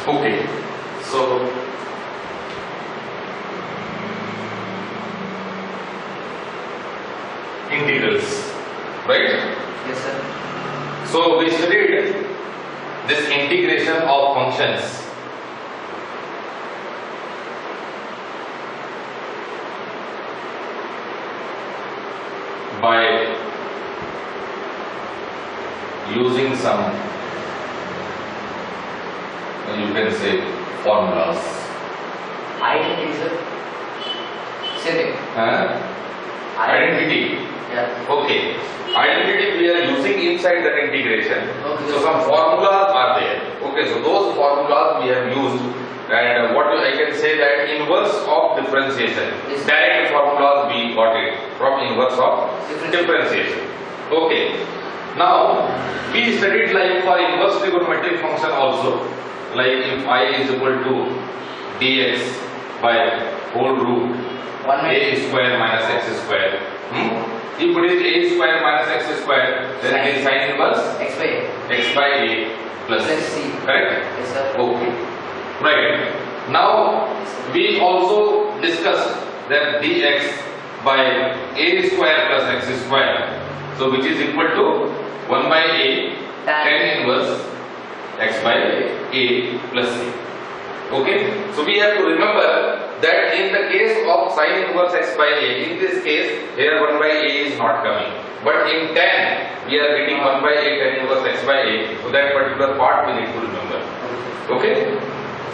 Okay, so integrals, right? Yes, sir. So we studied this integration of functions. By using some, you can say, formulas. Identity, sir. Same thing. Identity. Yeah. Okay. Identity we are using inside that integration. Okay. So some formulas are there. Okay. So those formulas we have used, and what I can say that inverse of differentiation. Yes. Direct formulas we got it from inverse of differentiation. Okay. Now we studied like for inverse trigonometric function also, like if I is equal to dx by whole root a square minus x square. If it is a square minus x square, then it is sin inverse x by a plus c. Correct? Yes, sir. Okay. Right. Now we also discussed that dx by a square plus x square. So which is equal to 1 by a tan inverse x by a plus c. Okay. So we have to remember that in the case of sin inverse x by a, in this case here 1 by a is not coming, but in tan we are getting 1 by a tan inverse x by a, so that particular part we need to remember. Okay,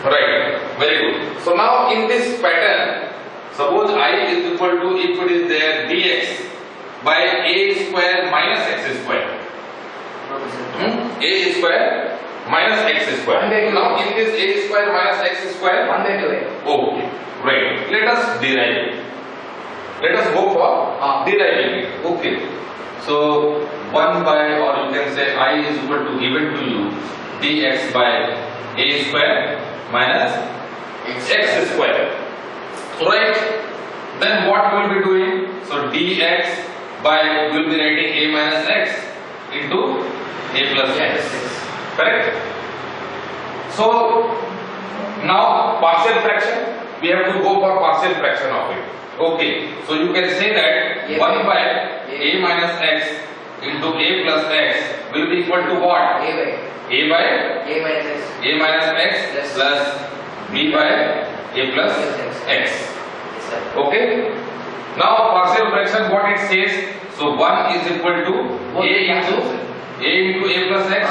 right, very good. So now in this pattern, suppose I is equal to, if it is there, dx by a square minus x square, a square minus x square. Now in this a square minus x square, 1 by 2a. okay, right. Let us derive it. Let us go for deriving it. Okay. So 1 by, or you can say I is equal to, given to you, dx by a square minus x square. Right. Then what we will be doing? So dx by, we will be writing a minus x into a plus x. Correct? So now partial fraction, we have to go for partial fraction of it. Okay, so you can say that 1 by a minus x into a plus x will be equal to what? A by a minus x plus b by a plus x. Okay. Now partial fraction, what it says? So 1 is equal to a into a plus x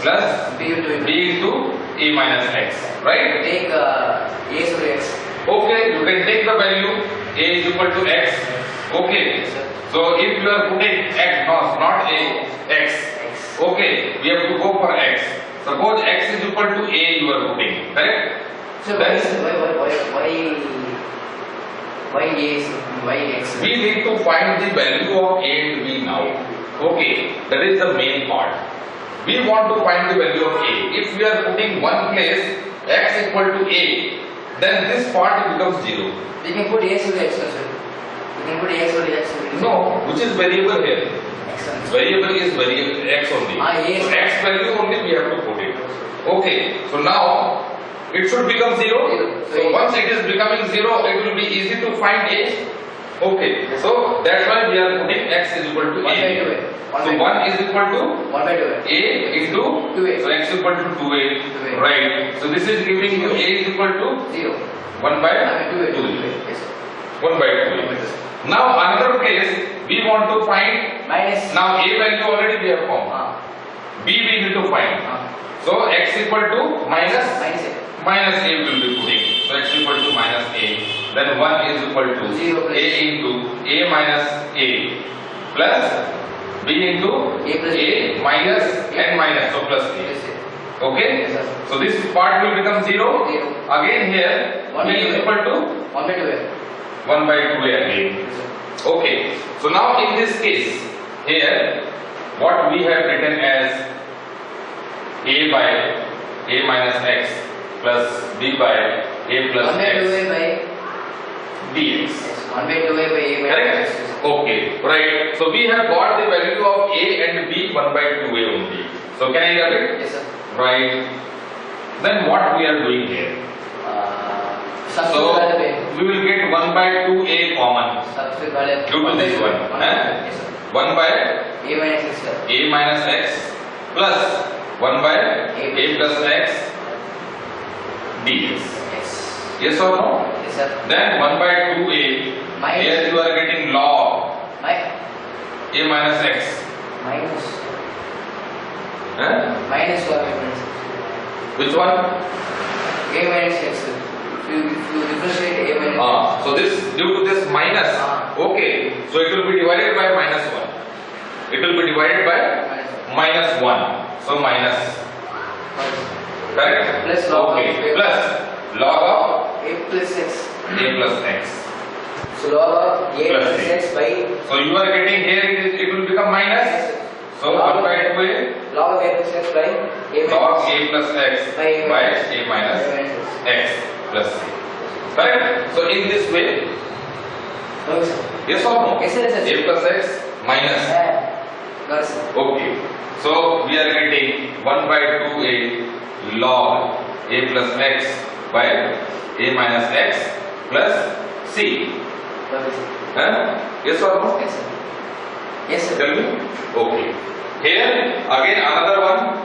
plus b into a minus x, right? Take a to x. Okay, you can take the value a is equal to x. Okay, so if you are putting x, not a, x. Okay, we have to go for x. Suppose x is equal to a, you are putting, correct? So why x? We need to find the value of a and b now. Okay, that is the main part. We want to find the value of a. If we are putting one place x equal to a, then this part becomes 0. We can put a to the x, sir. We can put a to the x. No, which is variable here? X. Variable is variable x only. So x value only we have to put it. Okay, so now it should become 0. So once it is becoming 0, it will be easy to find a. Okay, so that's why we are putting x is equal to a. So 1 is equal to 1 by 2a. A into 2a. So x equal to 2a. Right. So this is giving you a is equal to 0. 1 by 2a. 2a. Yes. 1 by 2a. Now another case we want to find minus. Now a value already we have found. B we need to find. So x equal to minus a will be putting. So x equal to minus a. Then 1 is equal to 0 a into a minus a plus b into a minus n minus, so plus a. Okay? Yes, so this part will become 0. Again here b is equal to 1 by 2a. 1 by 2a again. Okay. So now in this case here what we have written as a by a minus x plus b by a plus 1 by x 2a by dx. 1 by 2a by a by Correct? x. Okay, right. So we have got the value of a and b 1 by 2a only. So can I get it? Yes, sir. Right. Then what we are doing here? So we will get 1 by 2a common due to this one. 1 by a minus x plus 1 by a plus x dx. Yes or no? Yes, sir. Then 1 by 2a. Here you are getting log a minus x. Minus what? Which one? A minus x. If you differentiate a minus x. So this due to this minus. Okay. So it will be divided by minus 1. It will be divided by minus 1. So minus. Correct? Plus log okay. of a. Plus log of A plus x. a plus x. So log of a Plus plus a. x by. So you are getting here it will become minus. So 1 by 2a Log of a plus x by a log minus a plus x by a by minus a minus x. x plus c. Correct? So in this way, No, sir. yes or no? Yes, sir, yes, sir. A plus x minus. Got it, sir. Okay. So we are getting 1 by 2a log a plus x by a minus x plus c. Got it, sir. Yes or no? Yes, sir. Yes, sir. Tell me. Okay. Here again another one.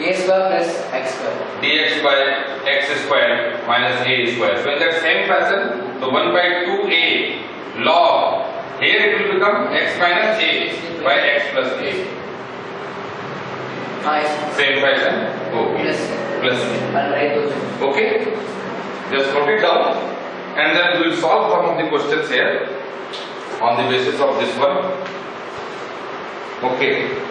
A square plus x square. Dx by x square minus a square. So in that same fashion, so 1 by 2a log, here it will become x minus a by x plus a. Yes. Same fashion. Okay. Plus, sir. Plus a. I'll write those. Okay. Just note it down and then we will solve some of the questions here on the basis of this one. Okay.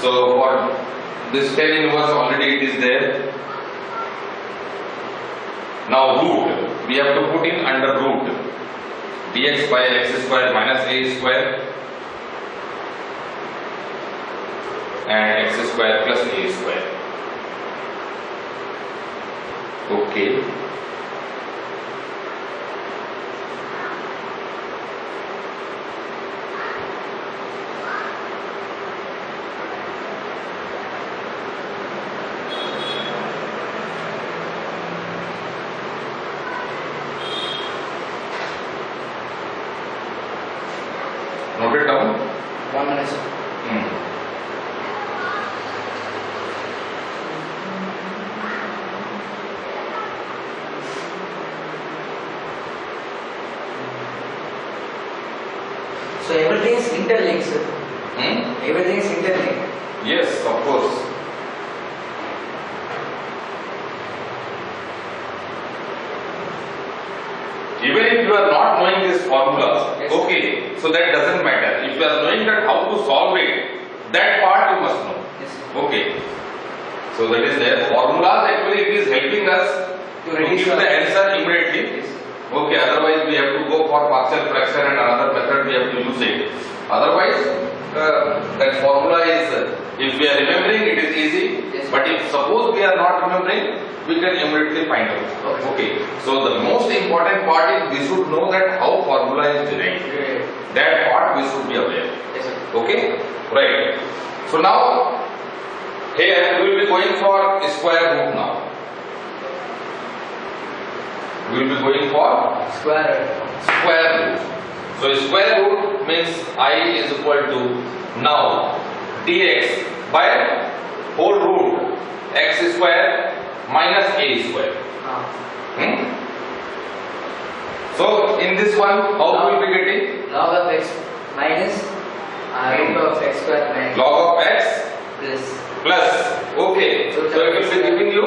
So for this 10 inverse already it is there. Now root, we have to put in under root dx by x square minus a square and x square plus a square. Okay. Note it down. 1 minute, sir. So everything is interlinked, sir. Everything is interlinked. Yes, of course. Even if you are not knowing this formula, Yes. okay, so that doesn't matter. If you are knowing that how to solve it, that part you must know. Yes, sir. Okay. So that is there. Formulas actually it is helping us To to reduce give the the- answer immediately. Yes, sir. Okay, otherwise we have to go for partial fraction and another method we have to use it. Otherwise, that formula is, if we are remembering, it is easy. Yes. But if suppose we are not remembering, we can immediately find out. Okay. Okay. So the most important part is we should know that how formula is derived. That part we should be aware. Yes, sir. Okay. Right. So now here we will be going for square root now. We will be going for Square square root. So square root means I is equal to now dx by whole root x square minus a square. So in this one, how we will be getting? log of x minus root of x square minus Log of x plus plus. Okay. So it will be giving you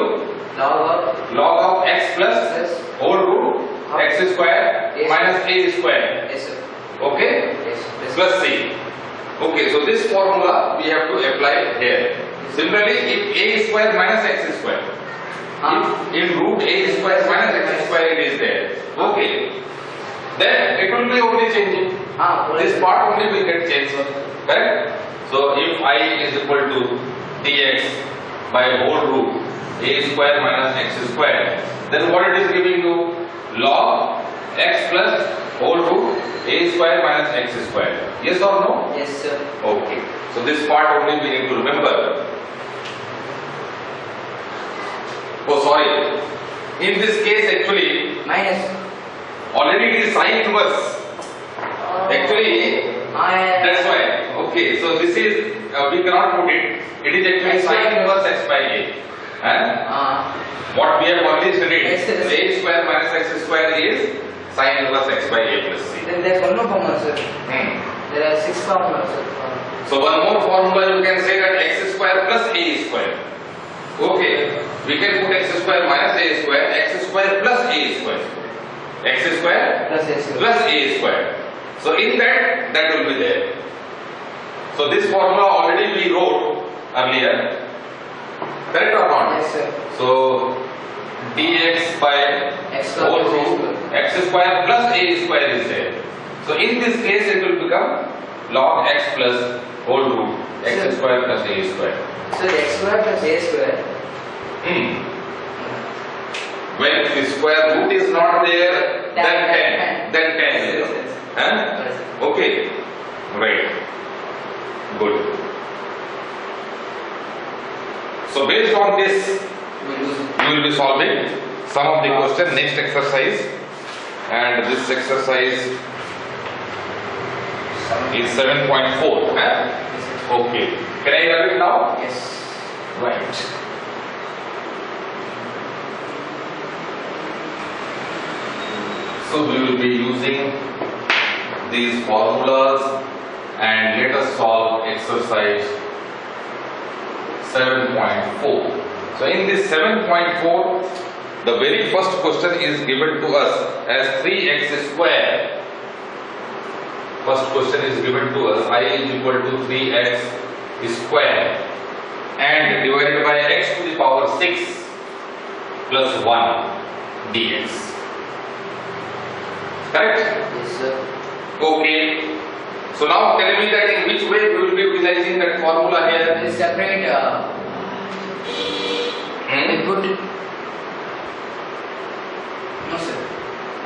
log log of x of plus plus whole root x square Yes. minus a square. yes, sir. Okay. Yes, yes. Plus c. Okay, so this formula we have to apply here. Similarly, if a square minus x square, if in root a square minus x square it is there, okay, then it will be only changing. This part only will get changed, correct? So if I is equal to dx by whole root a square minus x square, then what it is giving you? Log x plus whole root a square minus x square. Yes or no? Yes, sir. Okay. So this part only we need to remember. Oh sorry, in this case actually minus. already it is sine inverse. Actually that's why. Okay, so this is we cannot put it. It is actually sine inverse x by a. What we have already studied, a square minus x square is sine inverse x by a plus c. Then there is one more formula, sir. There are 6 formulas, sir. So one more formula you can say that x square plus a square. Okay, we can put x square minus a square, x square plus a square, x square plus a square. So in that will be there. So this formula already we wrote earlier. Correct or not? Yes, sir. So dx by whole root x square plus a square is there. So in this case it will become log x plus whole root x square plus a square. So x square plus a square. When the square root is not there, then 10 is there. Huh? Okay. Right. Good. So based on this, you will be solving some of the question next exercise, and this exercise is 7.4. Okay. Can I rub it now? Yes. Right. So we will be using these formulas and let us solve exercise 7.4. So in this 7.4, the very first question is given to us as 3x square. First question is given to us, I is equal to 3x square and divided by x to the power 6 plus 1 dx. Correct? Yes, sir. Okay. So now tell me that in which way we will be utilizing that formula here? We'll separate. We'll put. No, sir.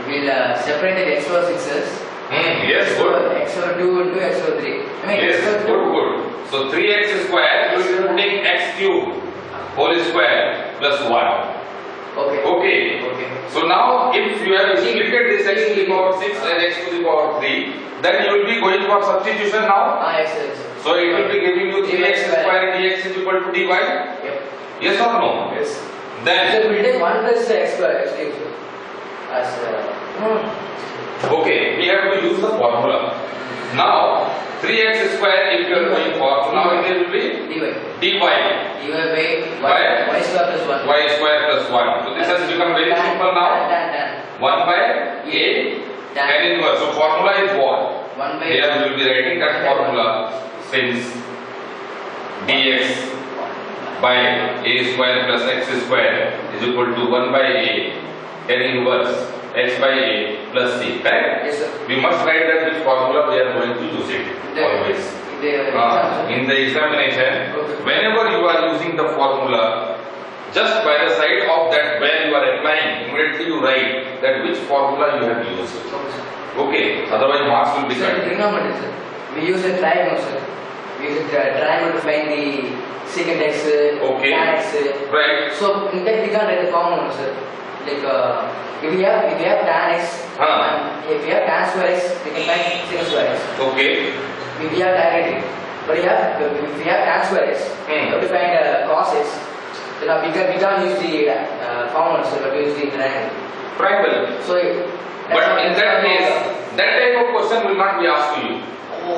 We'll separate the x over 6s. Yes, good. X over 2 into x over 3. Yes, good. So 3x square, you will be putting x cube whole square plus 1. Okay. So now if you have integrated this x to the power 6 and x to the power 3, then you will be going for substitution now. Yes, sir. So it will be giving you 3x square dx is equal to dy. Yep. Yes or no? Yes. Then So we'll take 1 plus x square actually, sir. As okay, we have to use the formula. Now 3x square if you are going for, so now it will be dy. Dy by y square plus 1. Y square plus 1. So this has become very simple now. 1 by a tan inverse. So formula is what? 1 by here we will be writing that formula since dx by a square plus x square is equal to 1 by a tan inverse x by a plus c. Correct? Yes, sir. We must write that which formula we are going to use it always. In the examination, whenever you are using the formula, just by the side of that where you are applying, immediately you write that which formula you have used. Okay, otherwise marks will be cut. Trigonometry, sir. We use a triangle, sir. We use a triangle to find the secant x, tan x. Right. So in that we can't write the formula, sir. Like if we have tan x, if we have tan square x, we can find secant square x. Okay. We have diagonal, but if we have tan square x, we have to find cos x. Then we can't use the formula, so we have to use the triangle. So, but in that case, that type of question will not be asked to you.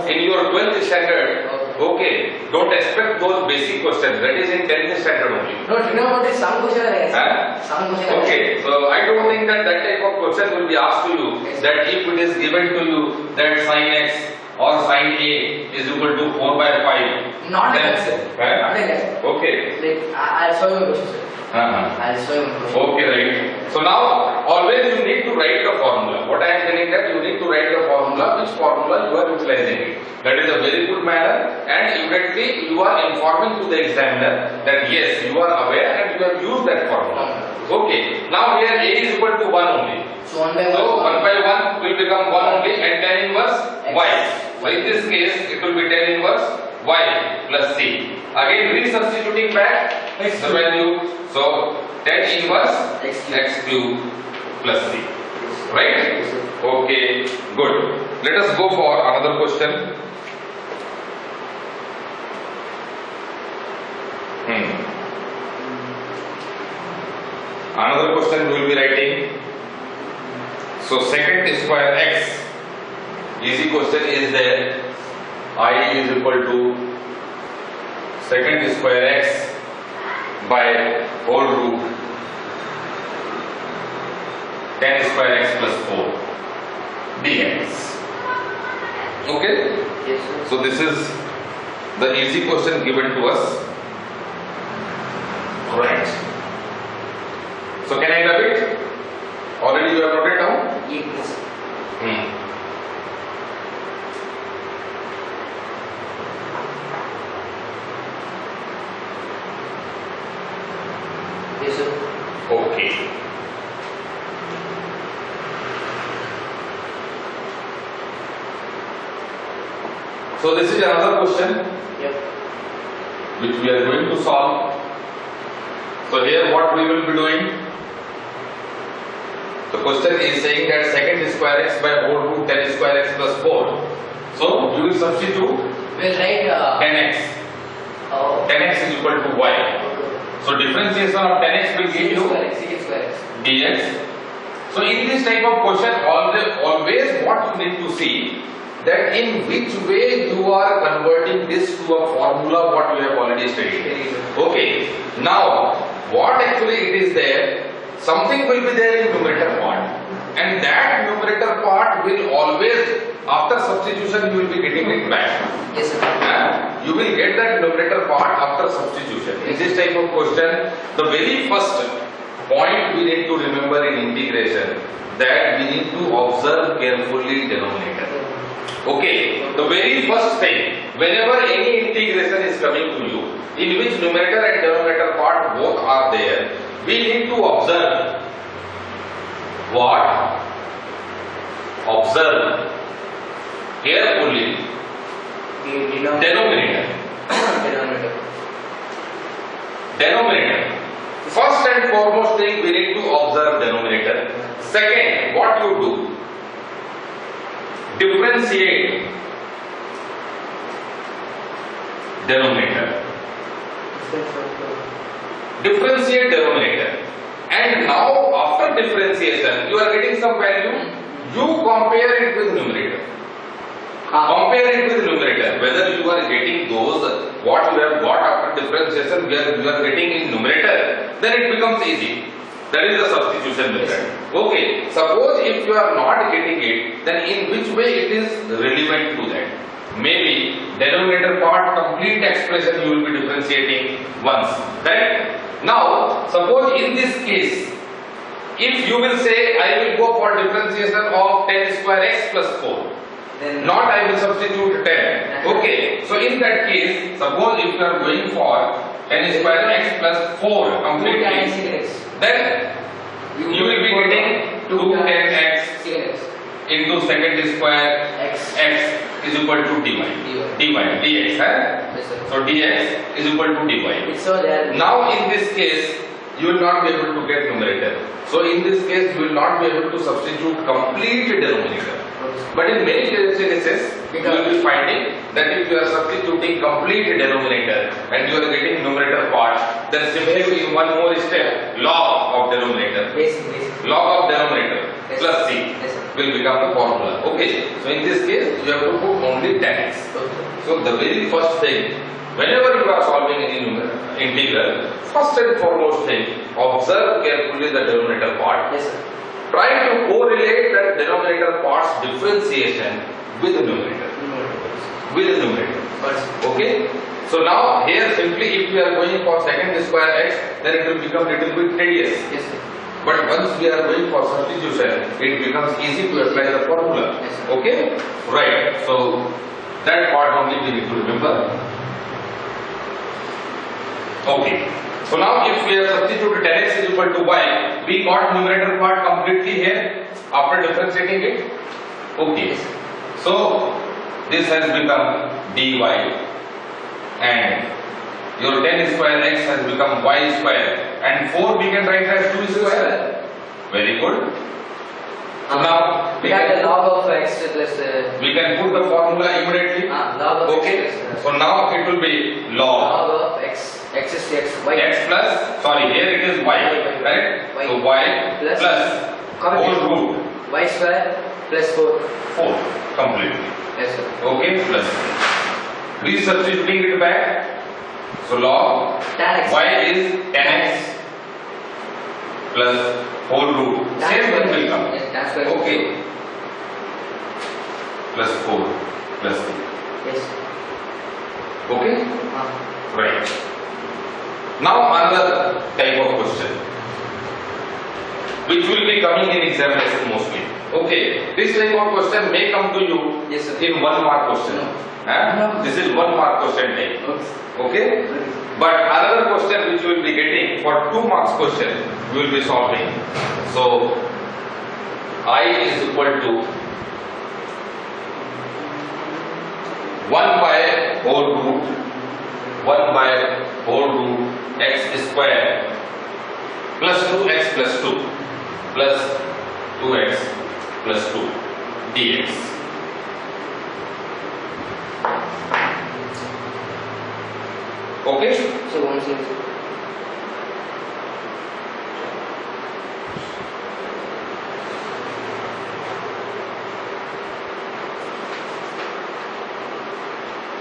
In your 12th standard, okay, don't expect those basic questions. That is in 10th standard only. No, trigonometry some question are some question. Okay, so I don't think that type of question will be asked to you. That if it is given to you that sin x or sin a is equal to 4 by 5. Not like that, sir. Not like that. Okay. Like I'll show you a question, sir. I'll show you a question. Okay, right. So now always you need to write the formula. What I am telling that you need to write the formula, which formula you are utilizing it. That is a very good manner, and immediately you are informing to the examiner that yes, you are aware and you have used that formula. Okay. Now here a is equal to 1 only. So 1 by 1. So 1 by 1 will become 1 only and tan inverse y. So in this case it will be tan inverse y plus c. Again resubstituting back the value. So tan inverse x cube plus c. Right? Okay, good. Let us go for another question. Another question we will be writing. So secant square x. Easy question is there. I is equal to secant square x by whole root tan square x plus 4 dx. Okay? Yes, sir. So this is the easy question given to us. Right. So can I rub it? Already you have noted down? Yes, sir. Yes, sir. Okay. So this is another question Yep. which we are going to solve. So here what we will be doing? The question is saying that secant square x by whole root tan square x plus 4. So you will substitute We'll write tan x. oh, Tan x is equal to y. So differentiation of tan x will give you secant square x. dx. So in this type of question, always what you need to see that in which way you are converting this to a formula what you have already studied. Okay. Now what actually it is there? Something will be there in numerator part, and that numerator part will always after substitution you will be getting it back. Yes, sir. And you will get that numerator part after substitution. In this type of question, the very first point we need to remember in integration that we need to observe carefully denominator. Okay, the very first thing, whenever any integration is coming to you, in which numerator and denominator part both are there, we need to observe what? Observe carefully denominator. Denominator. First and foremost thing we need to observe denominator. Second, what you do? Differentiate denominator. Differentiate denominator. And now after differentiation you are getting some value. You compare it with numerator. Compare it with numerator. Whether you are getting those what you have got after differentiation where you are getting in numerator, then it becomes easy. That is the substitution method. Okay. Suppose if you are not getting it, then in which way it is relevant to that? Maybe denominator part complete expression you will be differentiating once. Right? Now, suppose in this case, if you will say I will go for differentiation of tan square x plus 4, then not I will substitute 10. Okay. So in that case, suppose if you are going for tan square x plus 4 completely, then you will be getting 2 tan x into secant square x is equal to dy dx. Yes, sir. So dx is equal to dy. So there. Now in this case you will not be able to get numerator. So in this case you will not be able to substitute complete denominator. But in many cases you will be finding that if you are substituting complete denominator and you are getting numerator part, then simply in one more step log of denominator. Log of denominator plus c will become the formula. Okay. So in this case you have to put only tan x. So the very first thing, whenever you are solving any integral, first and foremost thing, observe carefully the denominator part. Yes, sir. Try to correlate that denominator part's differentiation with the numerator. With the numerator. Okay. So now here simply if we are going for secant square x, then it will become little bit tedious. Yes, sir. But once we are going for substitution, it becomes easy to apply the formula. Yes, sir. Okay? Right. So that part only we need to remember. Okay. So now if we have substituted tan x is equal to y, we got numerator part completely here after differentiating it. Okay. So this has become dy and your 10 square x has become y square, and 4 we can write as 2 square. Very good. So now we have the log of x plus we can put the formula immediately. Log of okay. X So now it will be log of x. X is x. Y. X plus, sorry, here it is y, right? Y. So y plus whole root y square plus 4. 4 completely. Yes, sir. Okay, plus. Resubstituting it back. So log Tan x. y is 10x plus whole root. Same thing will come. Yes, tan square. Okay. Plus 4 plus 2. Yes. Okay? Right. Now another type of question which will be coming in examination mostly. Okay. This type of question may come to you yes, sir. in 1 mark question. No. This is 1 mark question type. Okay? But another question which we will be getting for 2 marks question we will be solving. So I is equal to 1 by whole root 1 by whole root x square plus 2x plus 2 plus 2x plus 2 dx. Okay? So one thing.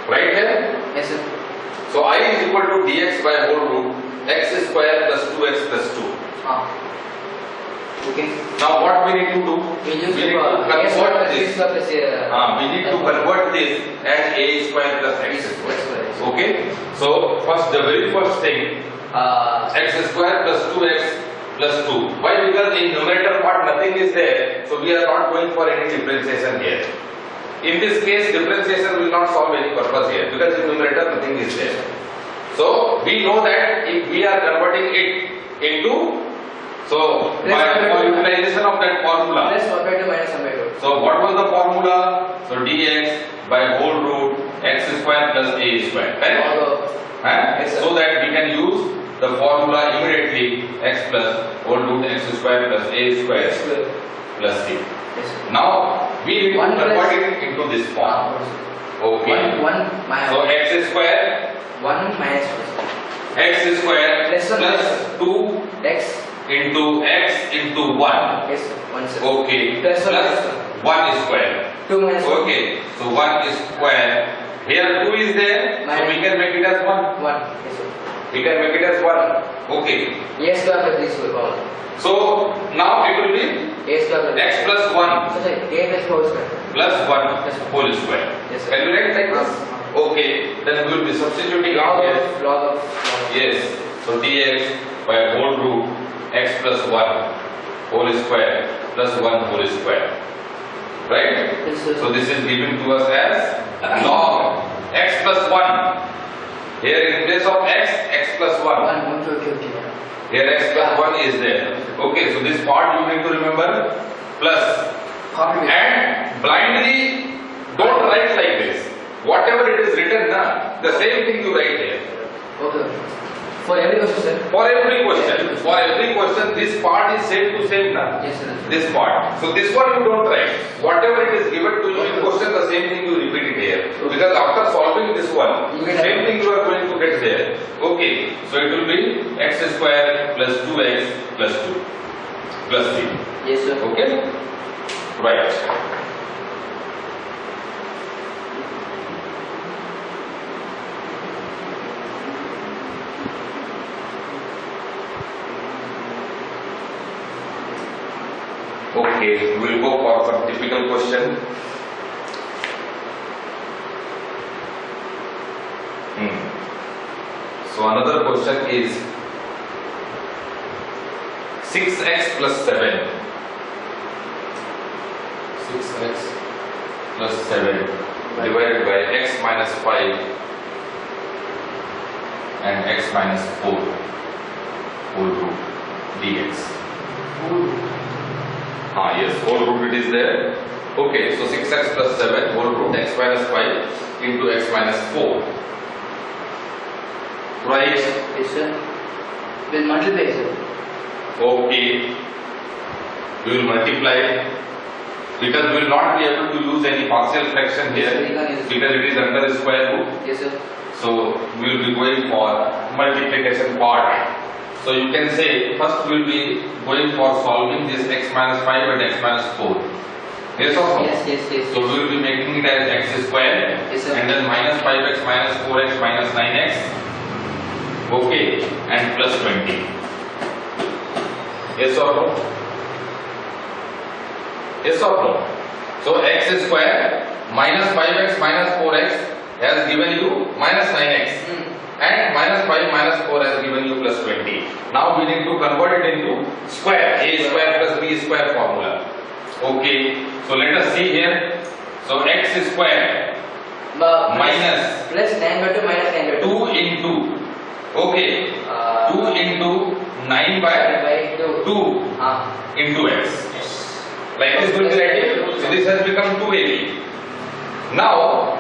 Right here? Yes, sir. So I is equal to dx by whole root x square plus 2x plus 2. Okay. Now what we need to do? We need to convert this. We need to plus convert this as a square plus x square. Okay. So first, the very first thing, x square plus 2x plus 2. Why? Because in numerator part nothing is there, so we are not going for any differentiation here. In this case, differentiation will not solve any purpose here because in numerator nothing is there. So we know that if we are converting it into, so by utilization of that formula. Plus 1 by 2 minus 1 by 2. So what was the formula? So dx by whole root x square plus a square, right? Yes, so that we can use the formula immediately, x plus whole root x square plus a square plus a. Yes, Now we need to convert it into this form. Okay. 1 minus. So x square 1 minus x square Plus one plus 2 x. into x into 1. Yes, sir. 1 sir. Okay. Plus one Plus minus 1 square. 2 minus 1. Okay. So 1 is square. Here 2 is there. So we can make it as 1. 1. Yes, sir. We can make it as 1. Okay. A square plus b square power. So now it will be A square plus x plus 1 So sir, a plus whole square. plus 1 whole square. Yes, sir. Can we write like this? Okay. Then we will be substituting out here. Log of. Yes. So dx by whole root x plus 1 whole square plus 1 whole square. Right? Yes, sir. So this is given to us as log x plus 1. Here in place of x plus 1. 1, 1, 2, 2, 2. Here x plus 1 is there. Okay, so this part you need to remember plus. And blindly don't write like this. Whatever it is written, the same thing you write here. Okay. For every question, sir? For every question, this part is same to same now. Yes, sir. This part. So this one you don't write. Whatever it is given to you in question, the same thing you repeat it here. Because after solving this one, same thing you are going to get there. Okay. So it will be x square plus 2x plus 2 plus 3. Yes, sir. Okay. Right. Okay, we will go for some typical question. So another question is 6x plus 7. 6x plus 7 divided by x minus 5 and x minus 4 whole root dx. Yes, whole root it is there. Okay, so 6x plus 7 whole root x minus 5 into x minus 4. Right. Yes, sir. We'll multiply, sir. Okay. We will multiply because we will not be able to use any partial fraction here because it is under the square root. Yes, sir. So we will be going for multiplication part. So you can say first we will be going for solving this x minus 5 and x minus 4. Yes or no? Yes. So we will be making it as x square, yes, sir. and then minus 5x minus 4x minus 9x. Okay, and plus 20. Yes or no? Yes or no? So x square minus 5x minus 4x has given you minus 9x. And minus 5 minus 4 has given you plus 20. Now we need to convert it into square, a square plus b square formula. Okay, so let us see here. So x square minus plus 9 by 2 minus 9 by 2. 2 into, okay, 2 into 9 by 2 into x. Like this will be writing. So this has become 2ab. Now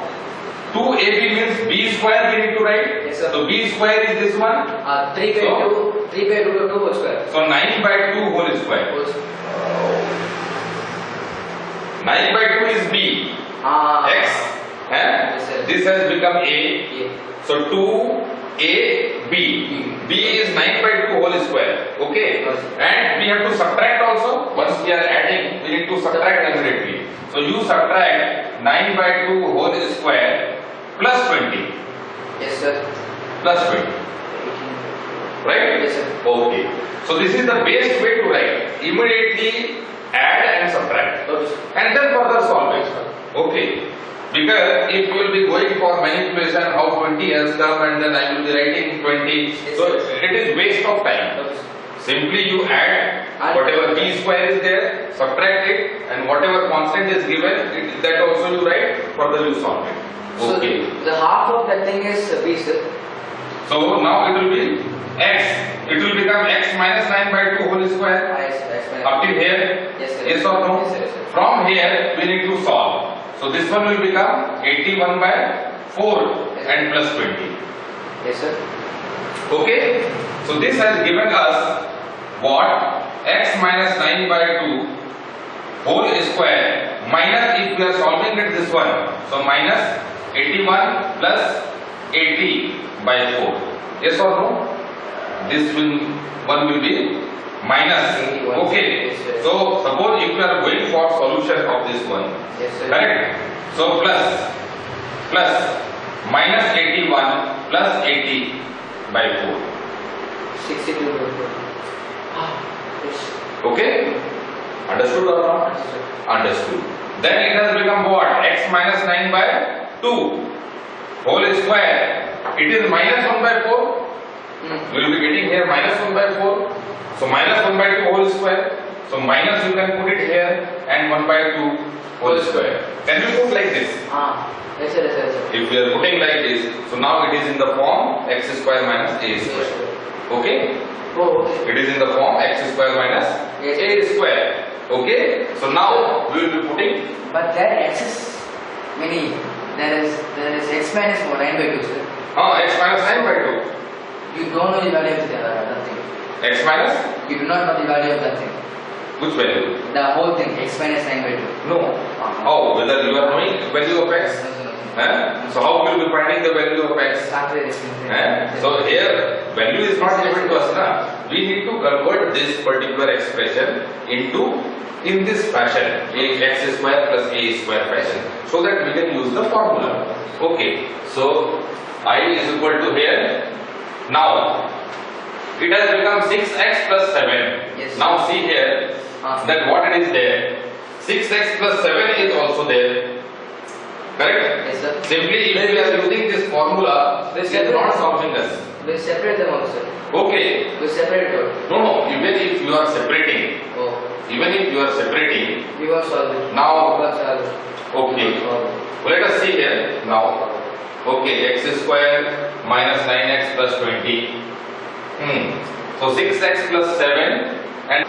2ab means b square we need to write. Yes, sir. So b square is this one. 3 by 2 whole square. So 9 by 2 whole square. 9 by 2 is b. X. Yes, sir. This has become a. Yeah. So 2ab. b is 9 by 2 whole square. Okay. Yes. And we have to subtract also. Once we are adding, we need to subtract immediately. So you subtract 9 by 2 whole square plus 20. Yes, sir. Plus 20. Right? Yes, sir. Okay. So this is the best way to write. Immediately add and subtract. Okay. And then further solve it. Okay. Because if you will be going for manipulation, how 20 has come and then I will be writing 20. Yes, So sir. it is waste of time. Okay. Simply you add whatever b square is there, subtract it, and whatever constant is given, that also you write, further you solve it. Okay. So the half of that thing is b, sir. So now it will be x. It will become x minus 9 by 2 whole square. Up till here? Yes, sir. Yes or no? Yes, sir. From here we need to solve. So this one will become 81 by 4 and plus 20. Yes, sir. Okay. So this has given us what? X minus 9 by 2 whole square minus, if we are solving it this one, so minus 81 plus 80 by 4. Yes or no? This one will be minus. 81. Okay. Yes, sir. So suppose if you are going for solution of this one, Yes, sir. correct? So plus minus 81 plus 80 by 4. 62 by 4. Yes. Okay? Understood or not? Understood. Understood. Then it has become what? X minus 9 by 2 whole square. It is minus 1 by 4. We will be getting here minus 1 by 4. So minus 1 by 2 whole square. So minus you can put it here and 1 by 2 whole square. Can you put like this? Yes, sir. Yes, sir. Yes, sir. If we are putting like this, so now it is in the form x square minus a Yes, square. sir. Okay? Oh, okay. It is in the form x square minus Yes. a square. Okay? So now we will be putting. But that x is many. There is x minus 4, 9 by 2, sir. X minus 9 by 2. You don't know the value of that thing. X minus? You do not know the value of that thing. Which value? The whole thing, x minus 9 by 2. No. How? Whether you are knowing value of x? So how will you be finding the value of x? So here value is not given to us now. We need to convert this particular expression into in this fashion, x square plus a square fashion, so that we can use the formula. Okay. So I is equal to here. Now it has become 6x plus 7. Yes. Now see here that what it is there. 6x plus 7 is also there. Correct? Yes, sir. Simply if we are using this formula, this is not solving us. We'll separate them also. Okay. We'll separate it out. No, even if you are separating, Oh. even if you are separating, We won't solve it. Now- We won't solve it. okay. We won't solve it. Let us see here now. Okay, x square minus 9x plus 20. So 6x plus 7 and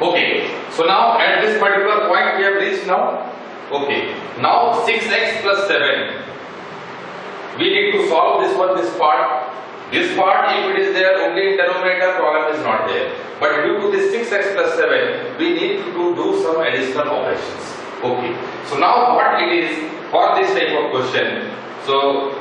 okay. So now at this particular point we have reached now. Okay. Now 6x plus 7. we need to solve this one, this part. This part, if it is there only in denominator, problem is not there. But due to this 6x plus 7, we need to do some additional operations. Okay. So now what it is for this type of question? So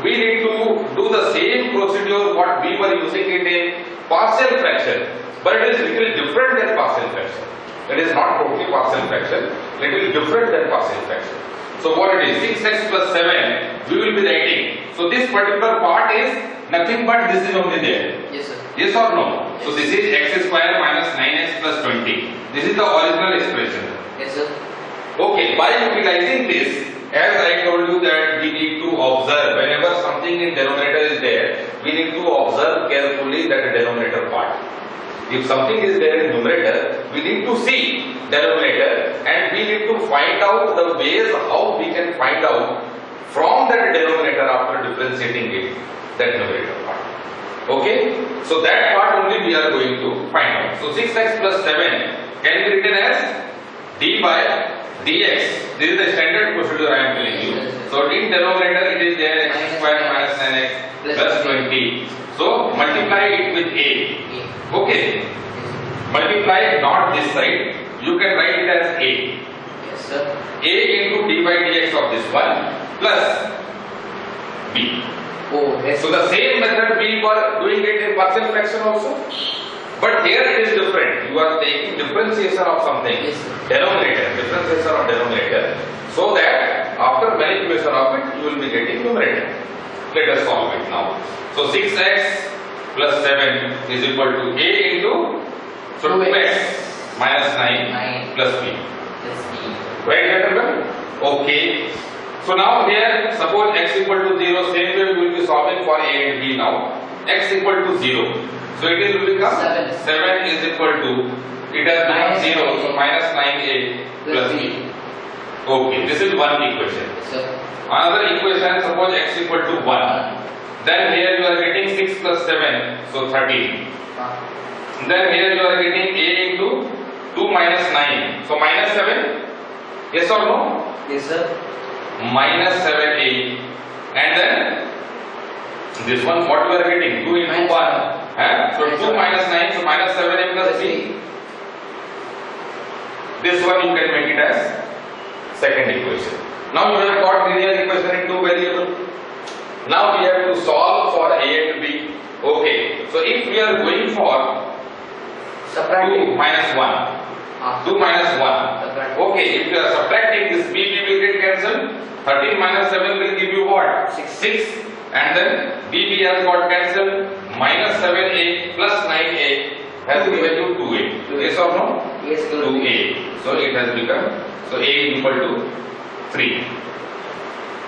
we need to do the same procedure what we were using it in partial fraction, but it is little different than partial fraction. It is not totally partial fraction, little different than partial fraction. So what it is, 6x plus 7, we will be writing. So this particular part is nothing but this is only there. Yes, sir. Yes or no? Yes. So this is x square minus 9x plus 20. This is the original expression. Yes, sir. Okay, by utilizing this, as I told you that we need to observe whenever something in denominator is there, we need to observe carefully that denominator part. If something is there in numerator, we need to see denominator and we need to find out the ways how we can find out from that denominator after differentiating it, that numerator part. Okay, so that part only we are going to find out. So 6x plus 7 can be written as d by dx. This is the standard procedure I am telling you. So in denominator it is there x square minus 9x plus 20. So multiply it with a. Okay, multiply not this side, you can write it as a. Yes, sir. A into d by dx of this one plus b. Oh, yes. So the same method we were doing it in partial fraction also, but here it is different. You are taking differentiation of something, Yes, denominator, differentiation of denominator, so that after manipulation of it you will be getting numerator. Let us solve it now. So 6x plus 7 is equal to a into, so 2x minus 9 plus b. Yes, B. Right, gentlemen? Okay. So now here, suppose x equal to 0, same way we will be solving for a and b now. X equal to 0. So it will become 7 is equal to, it has become 0, so minus 9a plus b. Okay, this is one equation. Yes, sir. Another equation, suppose x equal to 1. Then here you are getting 6 plus 7, so 13. Then here you are getting a into 2 minus 9, so minus 7. Yes or no? Yes, sir. Minus 7a. And then this one what you are getting? 2 into Minus 1. So 2 minus 9, so minus 7a plus b. This one you can make it as second equation. Now you have got linear equation in two variables. Now we have to solve for a and b. Okay, so if we are going for 2 minus 1, 2 minus 1. Okay, if you are subtracting this, b will get cancelled. 13 minus 7 will give you what? 6. And then b has got cancelled. Minus 7a plus 9a has given you 2a. Yes or no? Yes, 2a. So it has become, so a is equal to 3.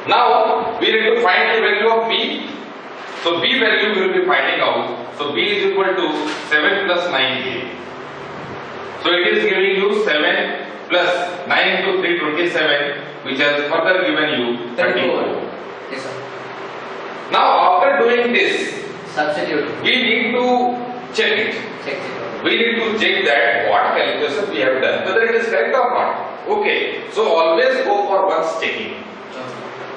Now we need to find the value of b. So b value we will be finding out. So b is equal to 7 plus 9a. So it is giving you 7 plus 9 into 3, 27, which has further given you 34. Yes, sir. Now after doing this, Substitute. we need to check it. Check it. We need to check that what calculation we have done, whether it is correct or not. Okay, so always go for once checking.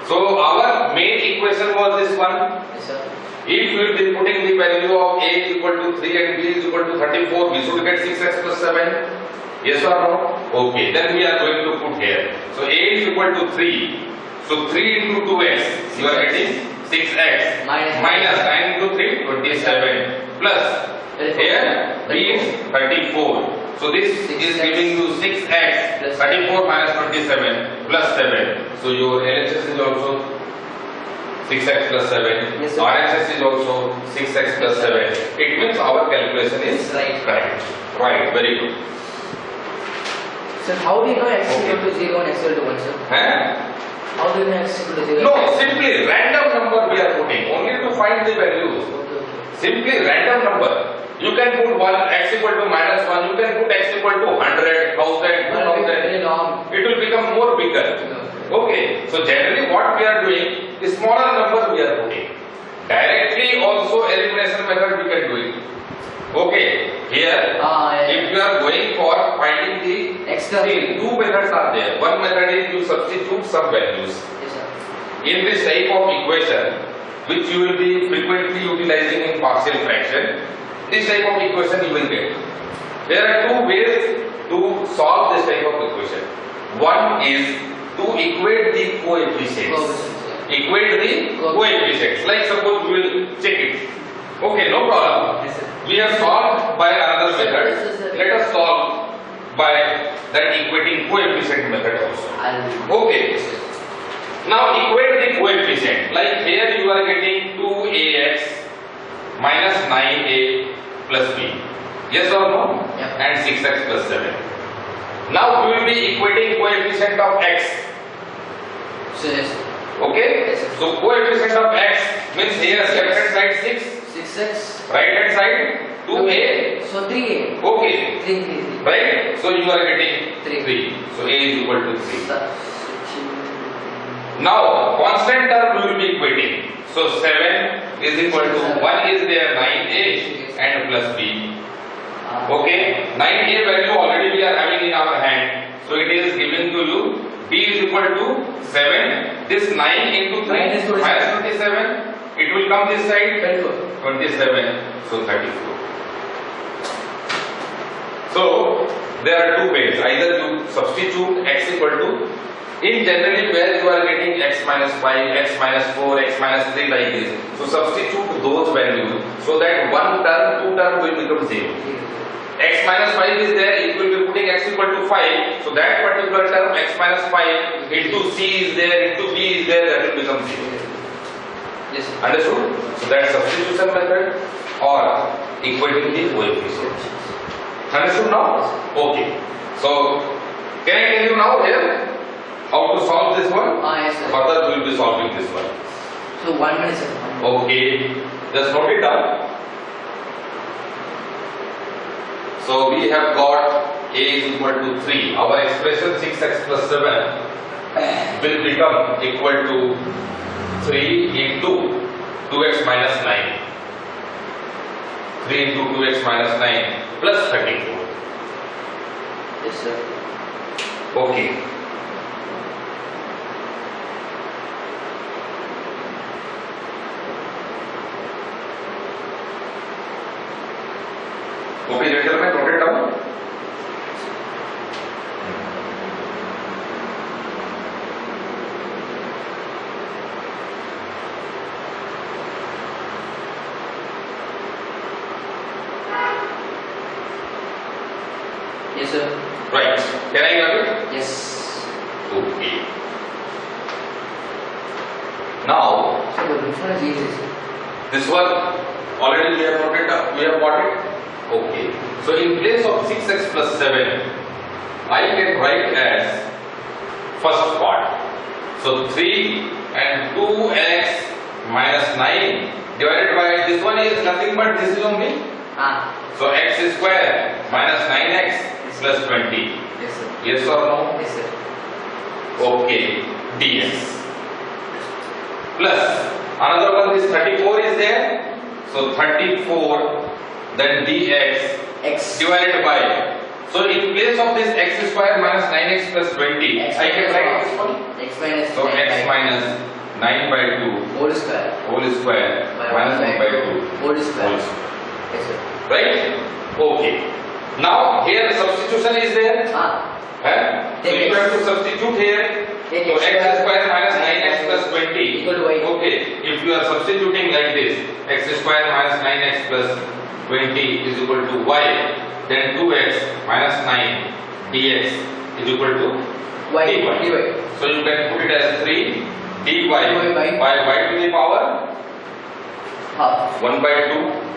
So our main equation was this one. Yes, sir. If we will be putting the value of a is equal to 3 and b is equal to 34, we should get 6x plus 7. Yes or no? Okay, then we are going to put here. So a is equal to 3. So 3 into 2x, you are getting 6x minus 9 into 3, 27 plus here b is 34. So this is giving you 6x 34 minus 27 plus 7. So your LHS is also 6x plus 7. Yes, sir. RHS is also 6x plus 7. It means our calculation is Right. correct. Right, very good. Sir, how do you know x is equal to 0 and x is equal to 1, sir? How do you know x is equal to 0? No, simply random number we are putting only to find the values. Okay. Simply random number. You can put 1 x equal to minus 1. You can put x equal to 100, 1000, 2000. Very long. It will become more bigger. Okay. So generally what we are doing, the smaller number we are putting. Directly also elimination method we can do it. Okay. Here, if you are going for finding the Extra. see, two methods are there. One method is you substitute some values. Yes, sir. in this type of equation, which you will be frequently utilizing in partial fraction, this type of equation you will get. There are two ways to solve this type of equation. One is to equate the coefficients. Equate the coefficients. Like suppose we will check it. Okay, no problem. We have solved by another method. Let us solve by that equating coefficient method also. Okay. Now equate the coefficient. Like here you are getting 2ax minus 9a plus b. Yes or no? Yeah. And 6x plus 7. Now we will be equating coefficient of x. So yes. Okay? Yes, sir. So coefficient of x means here left hand side 6, 6x. right hand side 2a. So 3a. Okay. 3. Right? So you are getting Three. 3. So a is equal to 3. Substitute. Now constant term we will be equating. So 7 is equal to 1 is there 9a and plus b. Okay, 9a value already we are having in our hand. So it is given to you b is equal to 7. This 9 into 3 9 is minus 27. It will come this side 24. 27. So 34. So there are two ways. Either you substitute x equal to, in generally where you are getting x minus 5, x minus 4, x minus 3 like this. So substitute those values so that one term, two term will become 0. X minus 5 is there, it will be putting x equal to 5. So that particular term x minus 5 into c is there, into b is there, that will become 0. Yes. Understood? So that is substitution method or equating the coefficients. Understood now? Okay. So can I tell you now here how to solve this one? Yes, sir. Further we will be solving this one. So 1 minute, sir. Okay. Just note it down. So we have got a is equal to 3. Our expression 6x plus 7 will become equal to 3 into 2x minus 9. 3 into 2x minus 9 plus 34. Yes, sir. Okay. Okay, gentlemen, note it down. Yes, sir. Right. Can I get it? Yes. Okay. Now, So which one is easy, sir? this one already we have noted up. We have got it. Okay. So in place of 6x plus 7, I can write as first part. So 3 and 2x minus 9 divided by this one is nothing but this is only. So x square minus 9x plus 20. Yes, sir. Yes or no? Yes, sir. Okay. dx. Plus another one is 34 is there. So 34 then dx X. divided by. So in place of this x square minus 9x plus 20, X I can write this one. X minus So 9 x by minus 9 by 2 whole square whole square minus 1 by 2 whole square. whole square. Yes, sir. Right? Okay. Now here substitution is there. So Take you x. have to substitute here. Take So x x square square minus 9x plus 20 equal to y. Okay, if you are substituting like this, x square minus 9x plus 20 is equal to y, then 2x minus 9 dx is equal to Y. dy. So you can put it as 3 dy by by y to the power half. 1 by 2.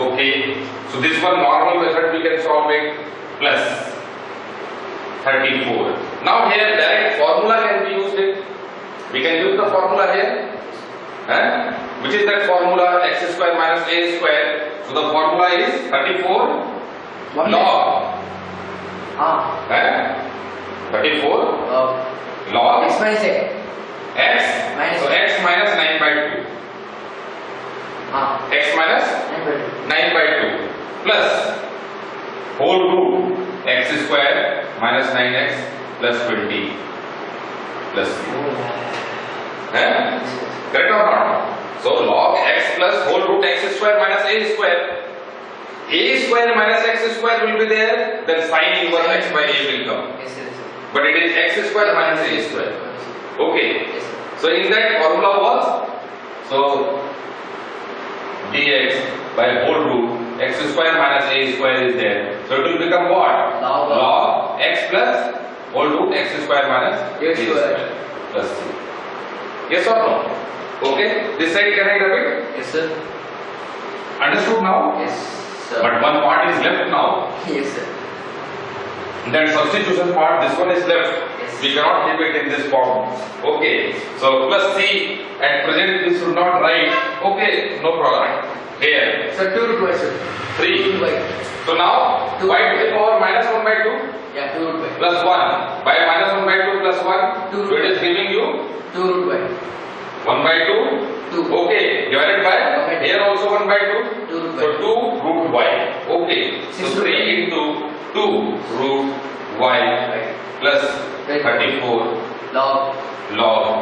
Okay, so this one normal method we can solve it plus 34. Now here direct formula can be used it. We can use the formula here. Which is that formula x square minus a square. So the formula is 34 One log. 34 log X minus A. x. Minus So x minus 9 by 2. X minus 9 by 2 plus whole root x square minus 9x plus 20 plus 0. Correct or not? So log x plus whole root x square minus a square. A square minus x square will be there, then sin inverse x by a will come. Yes, sir. But it is x square minus a square. Okay. Yes, sir. So in that formula was, so dx by whole root x square minus a square is there. So it will become what? Log x plus whole root x square minus a square plus c. Yes or no? Okay. This side can I rub it? Yes, sir. Understood now? Yes, sir. But one part is left now. Yes, sir. That substitution part, this one is left. Yes. We cannot keep it in this form. Okay. So plus c, at present we should not write. Okay, no problem. Here. So 2 root y, sir. 3. 2 by. So now, 2 y to the power minus 1 by 2 Yeah, 2 root y. plus 1. By minus 1 by 2 plus 1. 2 So it is giving you 2 root y. 1 by 2. 2. Okay. Divided by, here also 1 by 2. 2 root So y. 2 root y. Okay. So 6 root 3 into 2 root y plus 34 log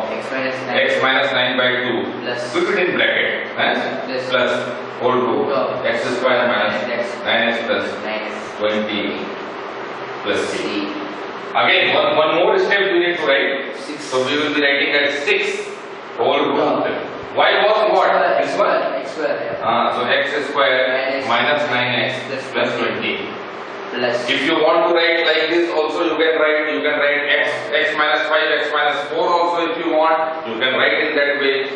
X minus 9 by 2 plus put it in bracket plus whole root x square minus 9x plus 20 plus c. Again one more step we need to write. 6. So we will be writing as 6 whole root. Y was what? This one? X square. Yeah. So x square minus 9x plus 20. Plus. If you want to write like this also you can write x minus 5, x minus 4 also if you want, you can write in that way.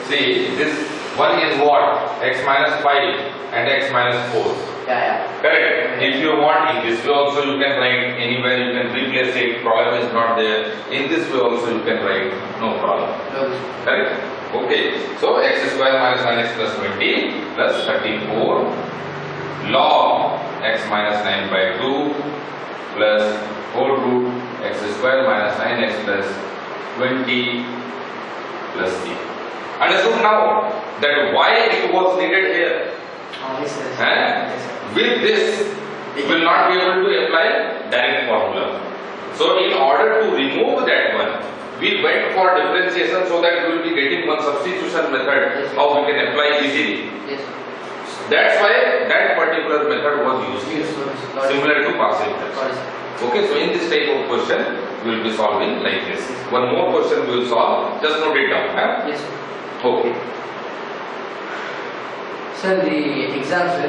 See, this one is what? X minus 5 and x minus 4. Yeah. Correct. If you want in this way also you can write anywhere, you can replace it, problem is not there. In this way also you can write, no problem. Correct? Okay. So x square minus 9x plus 20 plus 34 log x minus 9 by 2 plus whole root x square minus 9x plus 20 plus c. Understood now that why it was needed here? Yes, sir. With this we will not be able to apply direct formula. So in order to remove that one, we went for differentiation so that we will be getting one substitution method how we can apply easily. Yes. That's why that particular method was used, similar to partial fraction. Okay, so in this type of question, we will be solving like this. One more question we will solve, just note it down. Yes, sir. Okay. Sir, the exams, the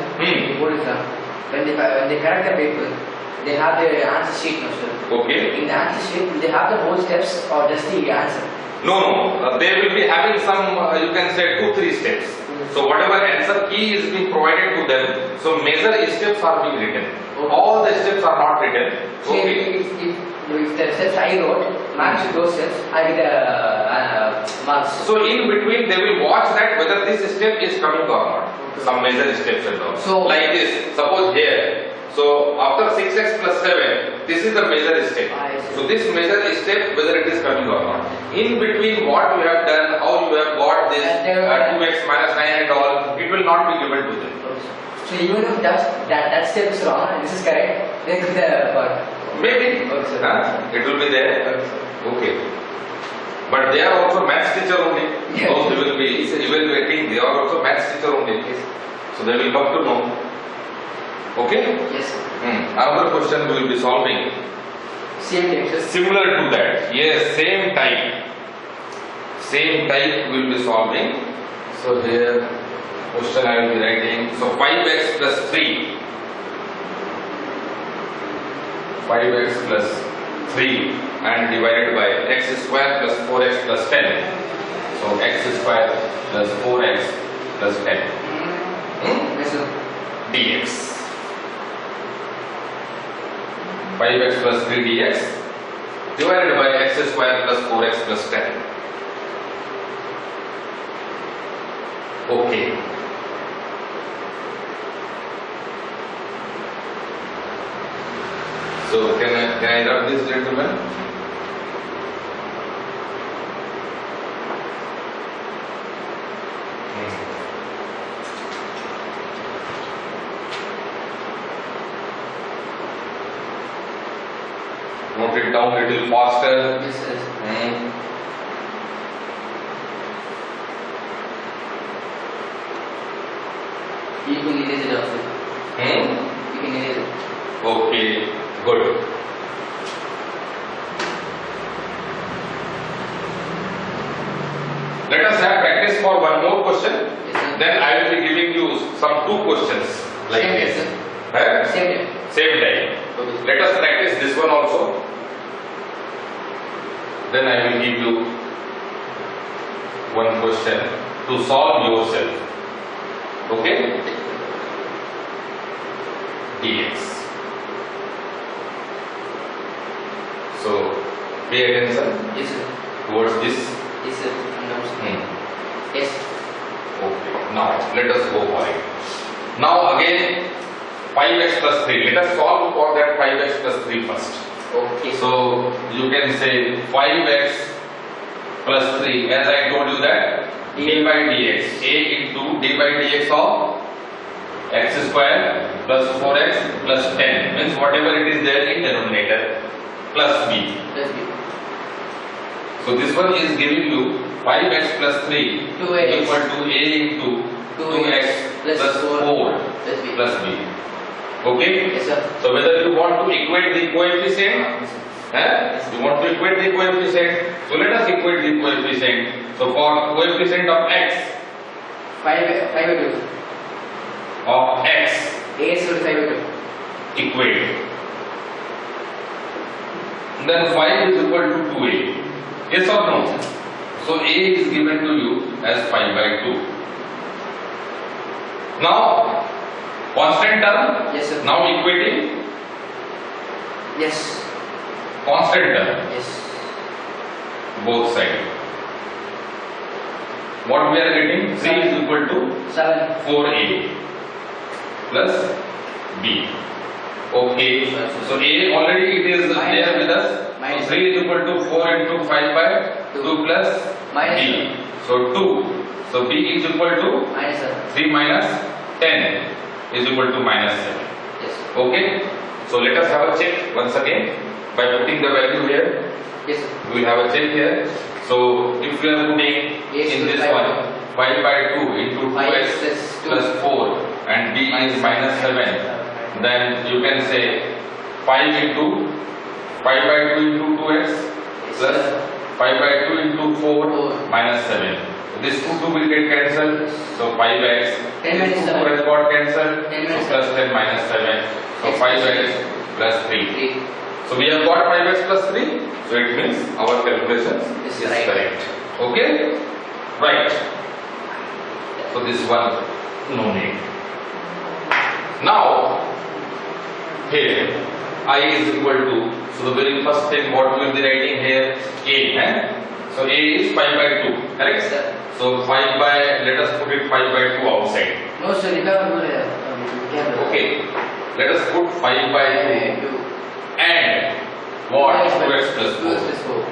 board exam, when they correct the paper, they have their answer sheet now, sir. Okay. In the answer sheet, they have the whole steps or just the answer? No. They will be having some, you can say 2-3 steps. So whatever answer key is being provided to them, so major steps are being written. Okay. All the steps are not written. So Okay. if the steps I wrote match those steps, I get marks. So in between they will watch that whether this step is coming or not. Okay. Some major steps and all. So like this, suppose here. So after 6x plus 7, this is the major step. So this major step whether it is coming or not. In between what you have done, how you have got this 2x minus 9 and all, it will not be given to them. So even if that step is wrong and this is correct, then the Maybe. It will be there. Okay. But they are also maths teacher only. Yes. Those they will be evaluating, they are also maths teacher only. So they will come to know. Okay? Yes, sir. Another question we will be solving. Same lectures. Similar to that. Yes, same type. Same type we will be solving. So here question I will be writing. So 5x plus 3. 5x plus 3 and divided by x square plus 4x plus 10. So x square plus 4x plus 10. Yes, sir. Dx. 5x plus 3 dx divided by x square plus 4x plus 10. Okay. So can I rub this, gentlemen? Note it down a little faster. Yes, sir. You can erase it also. You can erase it. Okay, good. Let us have practice for one more question. Yes, Then I will be giving you some two questions like Same this. time, Huh? Same time. Same time. Okay. Let us practice this one also. Then I will give you one question to solve yourself. Okay? Dx. So pay attention Yes, sir. towards this. Yes, sir. Yes. Okay. Now let us go for it. Now again 5x plus 3. Let us solve for that 5x plus 3 first. Okay. So you can say 5x plus 3, as I told you that d by dx, a into d by dx of x square plus 4x plus 10 means whatever it is there in denominator plus b. Plus B. So this one is giving you 5x plus 3 2x equal to a into 2x plus 4 plus B. plus b. Okay? Yes, sir. So whether you want to equate the coefficient, Yes, you want to equate the coefficient, so let us equate the coefficient. So for coefficient of x, 5 by 2. of x, A is 5 by 2. equate. Then 5 is equal to 2a. Yes or no? So a is given to you as 5 by 2. Now, constant term, Yes, sir. now equating Yes. constant term, Yes. both sides. What we are getting? 3 is equal to 7. 4a plus b. Okay, so a already it is there with us. So 3 is equal to 4 into 5 by 2 plus b. So 2. So b is equal to Minus 7. 3 minus 10 is equal to minus 7. Yes. Okay, so let us have a check once again by putting the value here. Yes, sir. We will have a check here. So if we are putting Yes, in this 5 one 5 by 2 into 2x plus 4 and b is minus 7, then you can say 5 into 5 by 2 into 2x plus 5 by 2 into 4 minus 7. This 2 will get cancelled. So 5x 10 minus 7. 2 has got cancelled. 10 So minus plus 10 minus 7. So 5x plus 3. 3. So we have got 5x plus 3. So it means our calculation Is is right. correct. Okay? Right. So this one no need. Now here I is equal to, so the very first thing what we will be writing here a. So a is 5 by 2. Correct? Sir. So 5 by, let us put it 5 by 2 outside. No, sir. You can't do that. Okay. Let us put 5 by 2 and what? 2x plus 4 2x plus 4.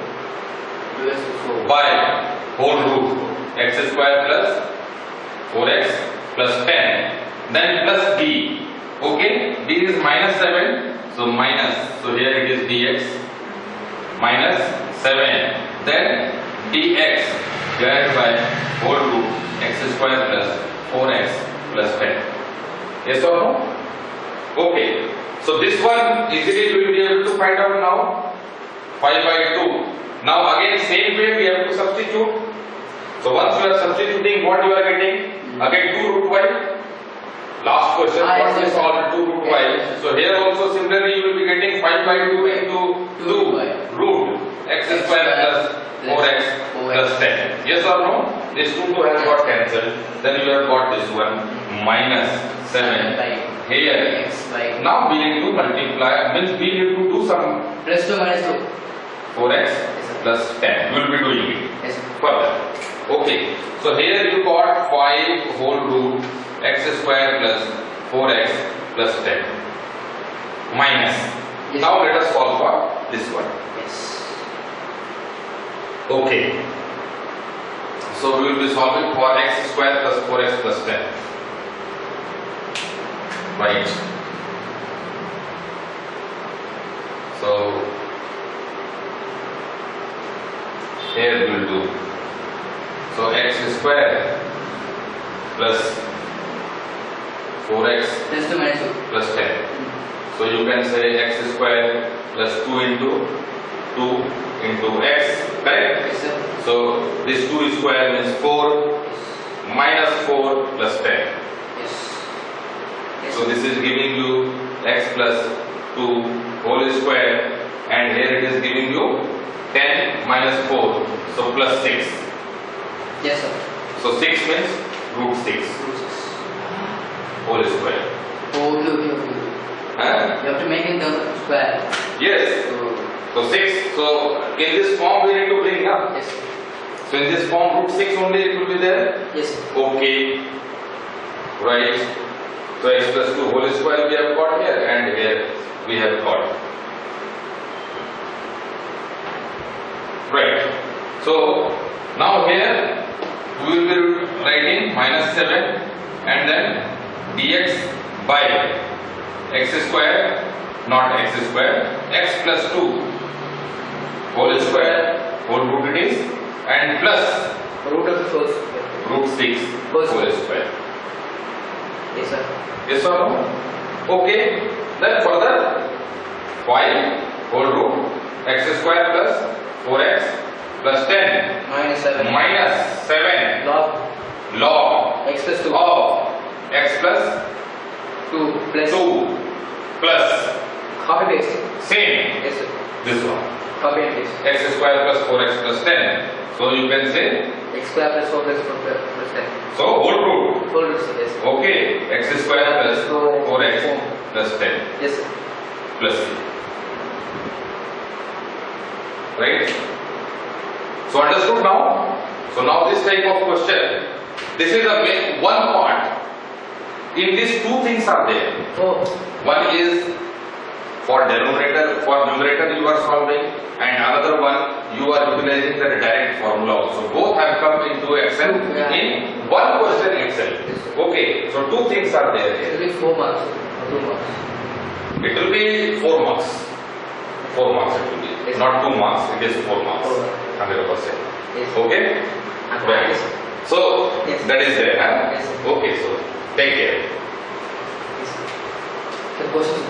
2x plus 4. by whole root x square plus 4x plus 10, then plus b. Okay, b is minus 7, so minus, so here it is dx minus 7, then dx divided by whole root x square plus 4x plus 10. Yes or no? Okay, so this one easily we will be able to find out now. 5 by 2. Now again same way we have to substitute. So once you are substituting, what you are getting? Again 2 root y. Last question, what we solved 2 root y. So here also similarly you will be getting 5 by 2 into 2 root x square plus 4x plus 10. Yes or no? This 2 has got cancelled. Then you have got this one minus 7 here. Now we need to multiply, means we need to do some Plus 2 minus 2. 4x plus 10. We will be doing it Yes, sir. further. Okay. So here you got 5 whole root x square plus 4x plus 10 minus. Yes. Now let us solve for this one. Yes. Okay. So we will be solving for x square plus 4x plus 10. Right. So here we will do. So x square plus 4x Plus 2 minus 2. plus 10. So you can say x square plus 2 into x, correct? Yes, sir. So this 2 square means 4 minus 4 plus 10. Yes. Yes. So this is giving you x plus 2 whole square, and here it is giving you 10 minus 4, so plus 6. Yes, sir. So 6 means root 6 whole square. Okay. Huh? You have to make it the square. Yes. So 6. So in this form we need to bring up. Yes. So in this form root 6 only it will be there. Yes. Okay. Right. So x plus 2 whole square we have got here, and here we have got. Right. So now here we will be writing minus 7 and then dx by x square, not x square, x plus 2 whole square, whole root it is, and plus Root of the first. root 6 whole square. Yes, sir. Yes or no? Okay. Then further, y whole root x square plus 4x plus 10 Minus 7. minus 7 log X plus 2. of x plus 2 plus 2 plus copy paste. same Yes, sir. this one Copy and paste. x square plus 4x plus 10. So you can say, X square plus 4 plus 4 plus 10. so whole root. Whole root, sir. Yes, sir. Okay, x square plus 4x plus 10 Yes, sir. plus c. Right? So understood now? So now this type of question, this is the main one part. In these two things are there. Oh. One is for denominator, for numerator you are solving, and another one you are utilizing the direct formula also. Both have come into Excel in one question itself. Okay, so two things are there It here. will be 4 marks or 2 marks. It will be 4 marks. 4 marks it will be. Yes. Not 2 marks, it is 4 marks. 100%. Yes. Okay? Right. Yes. So Yes. that is there. Huh? Yes. Okay, so take care. Yes. The question.